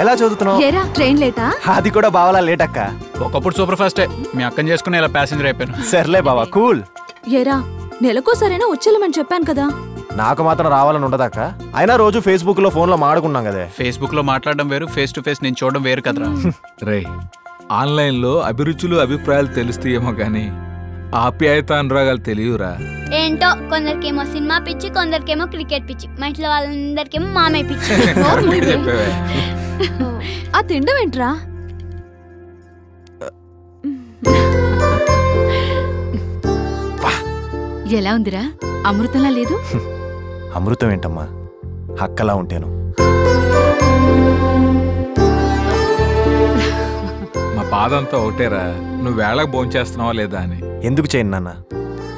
ఎలా చదువుతున్నావు? ఏరా ట్రైన్ లేటా? అది కూడా బావలా లేట్ అక్క. ఒకప్పుడు సూపర్ ఫాస్టే. మీ అక్కని చేసుకుని ఇలా ప్యాసింజర్ అయిపోయాను. సర్లే బావా, కూల్. ఏరా నెలకోసారైనా వచ్చేళ్ళమని చెప్పాను కదా. నాకు మాత్రం రావాలని ఉండదాక. అయినా రోజు ఫేస్బుక్ లో ఫోన్ లో మాడుకున్నాం కదా. ఫేస్బుక్ లో మాట్లాడడం వేరు, ఫేస్ టు ఫేస్ నేను చూడడం వేరు కదరా. రే, ఆన్లైన్ లో అభిరుచులు అభిప్రాయాలు తెలుస్తాయేమో గానీ ఆప్యాయత అనురాగాలు తెలియరా? ఏంటో కొందరికేమో సినిమా పిచ్చి, కొందరికేమో క్రికెట్ పిచ్చి, మా ఇంట్లో వాళ్ళందరికేమో మామయ్య పిచ్చి. చెప్పేవే. ఆ తిండం ఏంట్రా? ఎలా ఉందిరా? అమృతంలా లేదు? అమృతం ఏంటమ్మా, హక్కలా ఉంటాను. మా బాధ అంతా ఒకటేరా, నువ్వు వేళకు భోంచేస్తున్నావా లేదా అని. ఎందుకు చేయను నాన్న,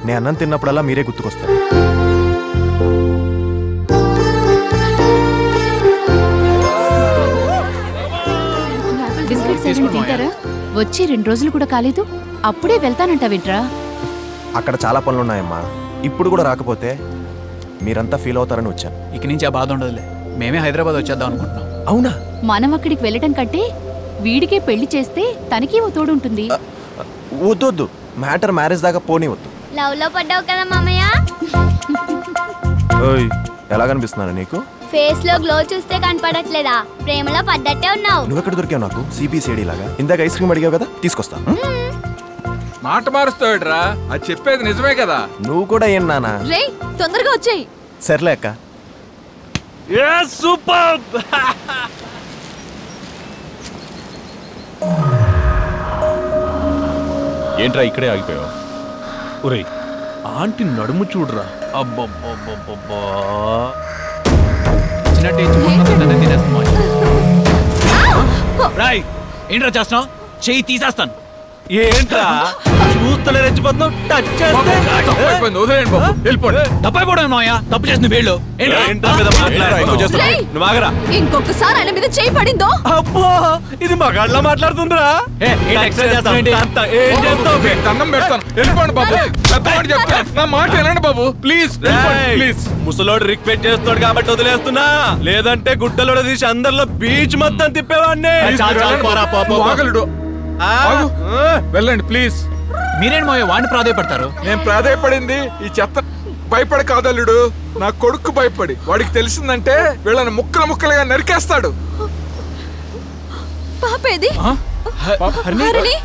నేను అన్నం తిన్నప్పుడల్లా మీరే గుర్తుకొస్తారు. బిస్కెట్స్ ఏమైనా తింటారా? వచ్చి 2 రోజులు కూడా కాలేదు, అప్పుడే వెళ్తానంటావేంట్రా? అక్కడ చాలా పనులున్నాయమ్మా. ఇప్పుడు కూడా రాకపోతే మీరంతా ఫీల్ అవుతారని వచ్చాను. ఇక నుంచి ఆ బాధ ఉండదులే. మేమే హైదరాబాద్ వచ్చేద్దాం అనుకుంటున్నాం. అవునా? మనం అక్కడికి వెళ్ళటం కంటే వీడికే పెళ్లి చేస్తే తనకి ఓ తోడు ఉంటుంది. వద్దొద్దు, మ్యాటర్ మ్యారేజ్ దాకా పోనివద్దు. లవ్ లో పడ్డావు కదా మామయ్య. ఎలా కనిపిస్తున్నాను నీకు? ఫేస్ లో గ్లో చూస్తే కనపడట్లేదా? ప్రేమలో పడ్డట్టే ఉన్నావు. నువ్వెక్కడ దొరికావు నాకు? సిబిసిఐడి లాగా. ఇందాక ఐస్ క్రీమ్ అడిగావు కదా, తీసుకొస్తా. మాట మారుస్తావుడ్రా, అది చెప్పేది నిజమే కదా. నువ్వు కూడా ఏం నానా? రేయ్ తొందరగా వచ్చేయ్. సర్లే అక్క. సూపర్. ఏంట్రా ఇక్కడే ఆగిపోయావు? ఒరేయ్, ఆంటీ నడుము చూడరా. అబ్బబ్బబ్బబ్బబ్బా, రాయ్ ఏంట్రా చేస్తున్నావు? చెయ్యి తీసేస్తాను. ఏంట్రా చూస్తలే రెచ్చిపోతున్నావు? టచ్ చేస్తే తప్పైపోయింది, వదిలేయండి బాబు, వెళ్ళిపోండి. తప్పైపోవడం మాయా, తప్పు చేసింది వీళ్ళు. నువ్వు ఆగరా. ఇంకొకసారి ఆయన మీద చేయి పడిందో అబ్బో, ఇది మగాళ్ళ మాట్లాడుతుందిరా. ఏం చేస్తావు? దండం పెడతాను, వెళ్ళిపోండి బాబు. పెద్దవాడు చెప్తాను, నా మాట వినండి బాబు, ప్లీజ్ ప్లీజ్. ముసలోడు రిక్వెస్ట్ చేస్తాడు కాబట్టి వదిలేస్తున్నా, లేదంటే గుడ్డలోడ తీసి అందరిలో బీచ్ మొత్తం తిప్పేవాడిని. ఆగలుడు, వెళ్ళండి ప్లీజ్. మీరేంటి మాయా వాడిని ప్రాధాయపడతారు? నేను ప్రాధాయపడింది ఈ చెత్త భయపడి కాదల్లుడు, నా కొడుకు భయపడి. వాడికి తెలిసిందంటే వీళ్ళని ముక్కలు ముక్కలుగా నరికేస్తాడు. పాపేది హరిణి.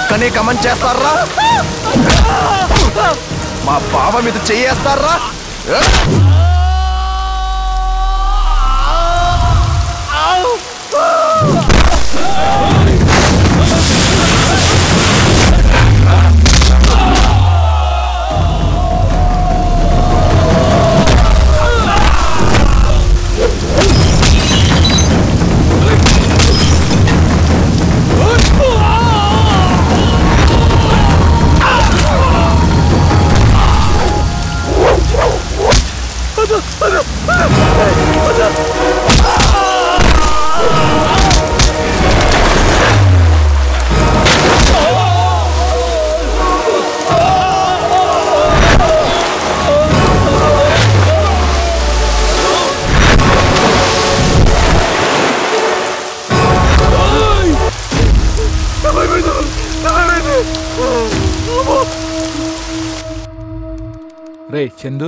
అక్కనే కమెంట్ చేస్తారా? మా బావ మీద చెయ్యేస్తారా? రే చందు,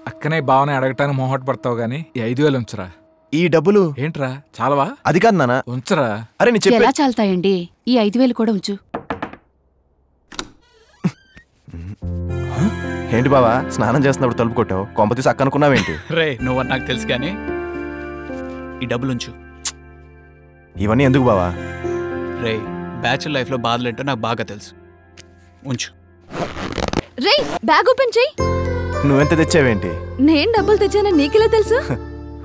అక్కనే బావని అడగటానికి మొహట్ పడతావు గానీ ఈ 5,000 ఉంచరా. ఈ డబ్బులు ఏంట్రా చాలవా? అది కాదు నాన్న. ఉంచరా. అరే నీ చెప్పే ఎలా చాలుతాయండి? ఈ 5,000 కూడా ఉంచు. ఏంటి బావా స్నానం చేస్తున్నప్పుడు తలుపు కొట్టావు? కొంపతీసి అక్క అనుకున్నావేంటి? రే నువ్వు నాకు తెలుసు కానీ ఈ డబ్బులు ఉంచు. ఇవన్నీ ఎందుకు బావా? రే బ్యాచులర్ లైఫ్లో బాధలేంటో నాకు బాగా తెలుసు. ఉంచు. రే బ్యాగ్ ఓపెన్ చెయ్యి. నువ్వెంత తెచ్చావేంటి? నేను డబ్బులు తెచ్చానని నీకెలా తెలుసు?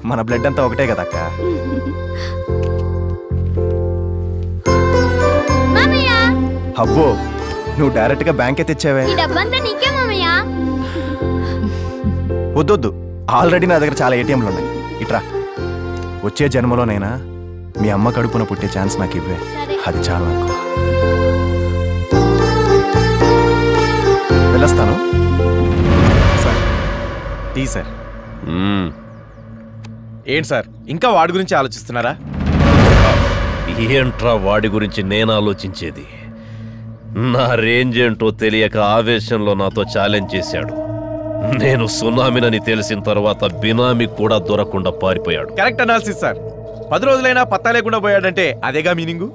మన బ్లడ్ అంతా ఒకటే కదా అక్క. అబ్బో నువ్వు డైరెక్ట్ గా బ్యాంకే తెచ్చావే. ఈ డబ్బంతా నీకే మామయ్య. వద్దొద్దు, ఆల్రెడీ నా దగ్గర చాలా ఏటీఎంలు ఉన్నాయి. ఇట్రా, వచ్చే జన్మలోనైనా మీ అమ్మ కడుపున పుట్టే ఛాన్స్ నాకు ఇవ్వే. అది చాలా నాకు. వెళ్ళొస్తాను సార్. Tea sir. ఏంటి సార్ ఇంకా వాడి గురించి ఆలోచిస్తున్నారా? ఏంట్రా వాడి గురించి నేను ఆలోచించేది? నా రేంజ్ ఏంటో తెలియక ఆవేశంలో నాతో ఛాలెంజ్ చేశాడు. నేను సునామీనని తెలిసిన తర్వాత బినామీ కూడా దొరకకుండా పారిపోయాడు. Correct analysis sir. 10 రోజులైనా పత్తా లేకుండా పోయాడంటే అదేగా మీనింగు.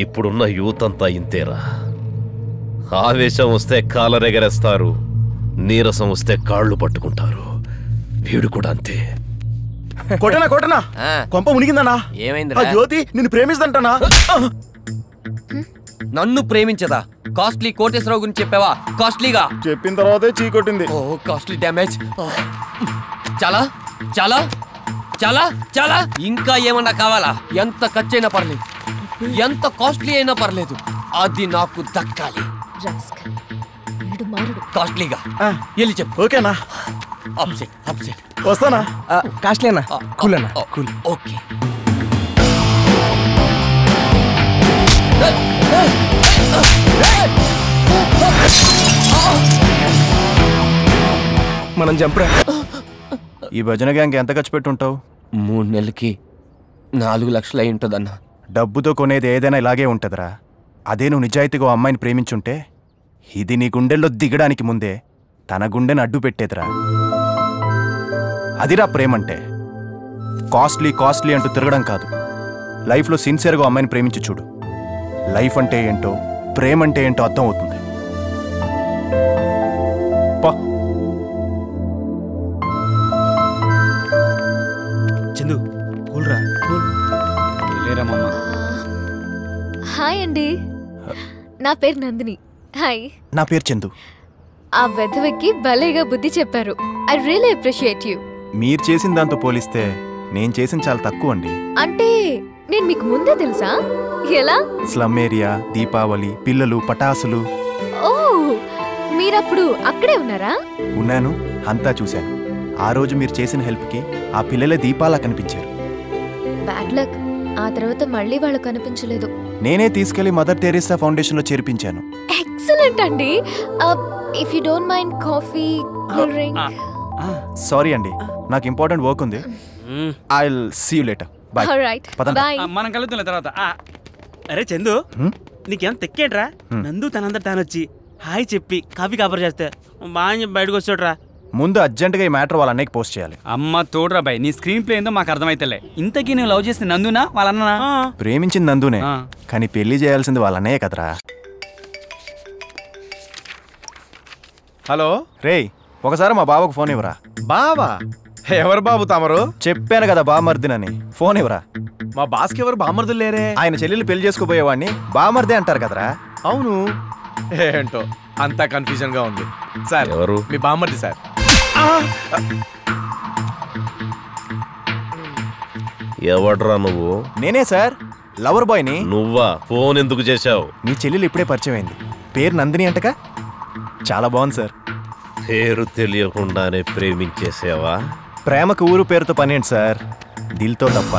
ఇప్పుడున్న యూత్ అంతా ఇంతేరా. ఆవేశం వస్తే కాలరెగరేస్తారు, నీరసం వస్తే కాళ్ళు పట్టుకుంటారు. వీడు కూడా అంతే. కొట్టనా కొంప మునిగిందనా? ఏమైందిరా? జ్యోతి నిన్ను ప్రేమిస్తుంటనా? నన్ను ప్రేమించదా? కాస్ట్లీ కోటేశ్వరరావు గురించి చెప్పావా? కాస్ట్లీగా చెప్పిన తర్వాతే చీ కొట్టింది. ఓ కాస్ట్లీ డ్యామేజ్. చాలా చాలా చాలా చాలా. ఇంకా ఏమన్నా కావాలా? ఎంత ఖర్చు అయినా పర్లేదు, ఎంత కాస్ట్లీ అయినా పర్లేదు, అది నాకు దక్కాలి. కాస్ట్లీగా వెళ్ళి చెప్పు. ఓకేనా? వస్తానా? కాస్ట్లీనా? కూల్ అన్నా. కూల్. ఓకే. మనం జంప్రా. ఈ భజన గ్యాంగ్ ఎంత ఖర్చు పెట్టుంటావు? 3 నెలలకి 4 లక్షలు అయి ఉంటుందన్నా. డబ్బుతో కొనేది ఏదైనా ఇలాగే ఉంటుందిరా. అదే నువ్వు నిజాయితీగా ఓ అమ్మాయిని ప్రేమించుంటే ఇది నీ గుండెల్లో దిగడానికి ముందే తన గుండెని అడ్డు పెట్టేదిరా. అదిరా ప్రేమంటే. కాస్ట్లీ కాస్ట్లీ అంటూ తిరగడం కాదు. లైఫ్లో సిన్సియర్గా అమ్మాయిని ప్రేమించి చూడు. లైఫ్ అంటే ఏంటో, ప్రేమ అంటే ఏంటో అర్థం అవుతుంది. చందు కూల్రా. హాయ్ అండి, నా పేరు నందిని. హాయ్. నా పేరు చందు. ఆ వెధవకి భలేగా బుద్ధి చెప్పారు. I really appreciate you. మీరు చేసిన దాంతో పోలిస్తే నేను చేసిన చాలా తక్కువ అండి. అంటే నేను మీకు ముందే తెలుసా? ఎలా? స్లమ్ ఏరియా, దీపావళి, పిల్లలు, పటాసులు. ఓ మీరప్పుడు అక్కడే ఉన్నారా? ఉన్నాను, అంతా చూశాను. ఆ రోజు మీరు చేసిన హెల్ప్కి ఆ పిల్లలే దీపాలా కనిపించారు. Bad luck. ఆ తర్వాత మళ్ళీ వాళ్ళు కనిపించలేదు. నేనే తీసుకెళ్లి మదర్ టెరెసా ఫౌండేషన్లో చేర్పించాను. ఎక్సలెంట్ అండి. If you don't mind coffee, cool drink. Sorry అండి, నాకు ఇంపార్టెంట్ వర్క్ ఉంది. I will see you later. Bye. Alright bye. మనం కలుద్దాం తర్వాత. అరే చందు, నీకేం తెక్కేట్రా? నందు తనందరు తానొచ్చి హాయ్ చెప్పి కాఫీ కాపర్ చేస్తే బాగా బయటకు వచ్చాడురా. ముందు అర్జెంటుగా ఈ మ్యాటర్ వాళ్ళ అన్నయ్యకి పోస్ట్ చేయాలి. అమ్మ తోడురా బాయ్, నీ స్క్రీన్ ప్లే ఏందో మాకు అర్థమైతలే. ఇంతకీ నువ్వు లవ్ చేస్తే నందునా వాళ్ళ అన్ననా? ప్రేమించింది నందునే, కానీ పెళ్లి చేయాల్సింది వాళ్ళ అన్నయ్య కదరా. హలో రేయ్ ఒకసారి మా బావకు ఫోన్ ఇవ్వరా. బావా? ఎవరు బాబు తమరు? చెప్పాను కదా బామర్దినని, ఫోన్ ఇవ్వరా. మా బాస్కి ఎవరు బామర్దులు లేరే. ఆయన చెల్లెలు పెళ్లి చేసుకోబోయేవాడిని బామర్దే అంటారు కదరా. అవును, ఏంటో అంతా కన్ఫ్యూజన్ గా ఉంది సార్. ఎవరు? మీ బామర్ది సార్. ఎవడ్రా నువ్వు? నేనే సార్, లవర్ బాయ్ని. నువ్వా? ఫోన్ ఎందుకు చేశావు? మీ చెల్లెలు ఇప్పుడే పరిచయం అయింది, పేరు నందిని అంటగా. చాలా బాగుంది సార్. పేరు తెలియకుండానే ప్రేమించేసావా? ప్రేమకు ఊరు పేరుతో పనేంటి సార్, దిల్తో తప్ప.